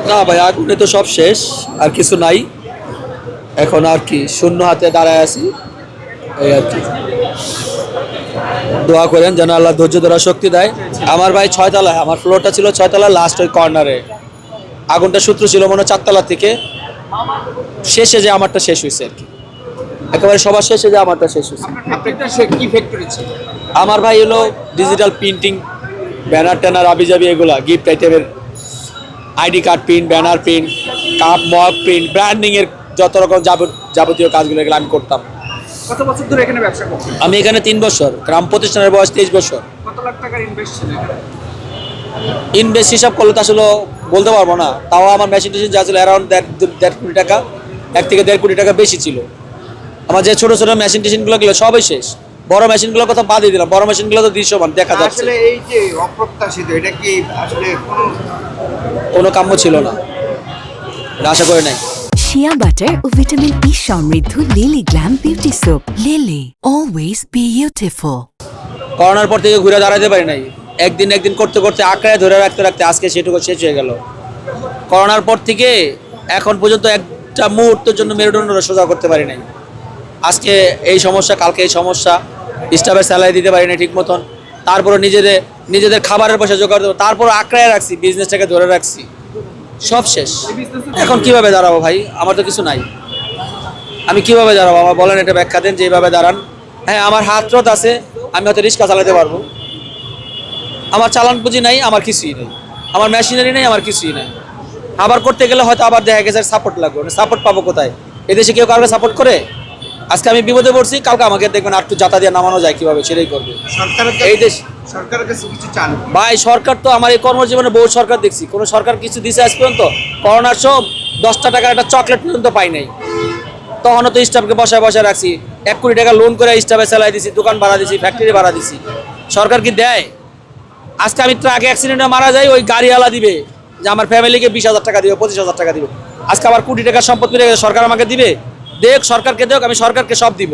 না ভাই, আগুনে তো সব শেষ, আর কিছু নাই। এখন আর কি শূন্য হাতে দাঁড়ায় আছি, এই আর কি। দোয়া করেন যেন আল্লাহ ধৈর্য ধরা শক্তি দেয়। আমার ভাই 6 তলায়, আমার ফ্লোরটা ছিল 6 তলা, লাস্ট ওই কর্নারে। আগুনটা সূত্র ছিল মনে হয় 4 তলা থেকে, শেষে যে আমারটা শেষ হয়েছে আর কি, একেবারে সবার শেষে যে আমারটা শেষ হয়েছে। কি ফ্যাক্টরি ছিল? আমার ভাই হলো ডিজিটাল প্রিন্টিং, ব্যানার ট্যানার আবিজাবি এগুলা, গিফট আইটেমের ID card print, banner print, cup mug print, branding এর যত রকম যাবতীয় কাজগুলো এগুলো আমি করতাম। কত বছর ধরে এখানে ব্যবসা করছেন? আমি এখানে 3 বছর, গ্রাম প্রতিষ্ঠানের বয়স 23 বছর। কত লাখ টাকার ইনভেস্ট ছিল এখানে? ইনভেস্ট হিসাব করলে তো আসলে বলতে পারবো না, তাও আমার মেশিন টেশিন যা ছিল অ্যারাউন্ড 1.5 কোটি টাকা, 1 থেকে 1.5 কোটি টাকা বেশি ছিল। আমার যে ছোট ছোট মেশিন টেশিনগুলো গেলো সবই শেষ। বড় মেশিনগুলোর কথা বাদ দিয়ে দিলাম, বড় মেশিনগুলো তো দৃশ্যমান দেখা যাচ্ছে। আসলে এই যে অপ্রত্যাশিত, এটা কি আসলে কোনো কাম্য ছিল না, এটা আশা করে নাই। শিয়া বাটার ও ভিটামিন ই সমৃদ্ধ lily glam beauty soap. Lily, always beautiful. করোনার পর থেকে ঘুরে দাঁড়াতে পারি নাই, একদিন করতে করতে আঁকড়ায় ধরে রাখতে রাখতে আজকে সেটুকু শেষ হয়ে গেল। করোনার পর থেকে এখন পর্যন্ত একটা মুহূর্তের জন্য মেরুদণ্ড সোজা করতে পারি নাই। আজকে এই সমস্যা, কালকে এই সমস্যা, স্টাফের স্যালারি দিতে পারি না ঠিক মতন, তারপরে নিজেদের খাবারের পয়সা জোগাড় দেবো, তারপর আঁকড়ায় রাখছি, বিজনেসটাকে ধরে রাখছি, সব শেষ। এখন কিভাবে দাঁড়াবো ভাই, আমার তো কিছু নাই, আমি কিভাবে দাঁড়াবো আমার বলেন, এটা ব্যাখ্যা দেন যে এইভাবে দাঁড়ান। হ্যাঁ, আমার হাত রোদ আছে, আমি হয়তো রিক্সা চালাতে পারবো, আমার চালান পুঁজি নাই, আমার কিছুই নেই, আমার মেশিনারি নেই, আমার কিছুই নেই। আবার করতে গেলে হয়তো আবার দেখা গেছে সাপোর্ট লাগবে, সাপোর্ট পাবো কোথায়? এদেশে কেউ কাউকে সাপোর্ট করে? আজকে আমি বিপদে পড়ছি, কালকে আমাকে দেখবেন আর একটু জাতা দিয়ে নামানো যায় কিভাবে, সেটাই করবে এই দেশ। সরকারের কাছে কিছু চান? ভাই সরকার তো আমার এই কর্মজীবনে বহু সরকার দেখছি, কোনো সরকার কিছু দিছে আজ পর্যন্ত? করোনার সব 10টা টাকার একটা চকলেট পর্যন্ত পাই নাই, তখনও তো স্টাফকে বসায় রাখছি, 1 কোটি টাকা লোন করে স্টাফে চালাই দিছি, দোকান ভাড়া দিছি, ফ্যাক্টরি ভাড়া দিছি। সরকার কি দেয়? আজকে আমি ট্রাকে অ্যাক্সিডেন্টে মারা যাই, ওই গাড়িওয়ালা দিবে যে আমার ফ্যামিলিকে 20,000 টাকা দিবে, 25,000 টাকা দিবে। আজকে আবার কোটি টাকার সম্পদ পেয়ে গেছে, সরকার আমাকে দিবে? দেখ, সরকারকে দেখ, আমি সরকারকে সব দিব।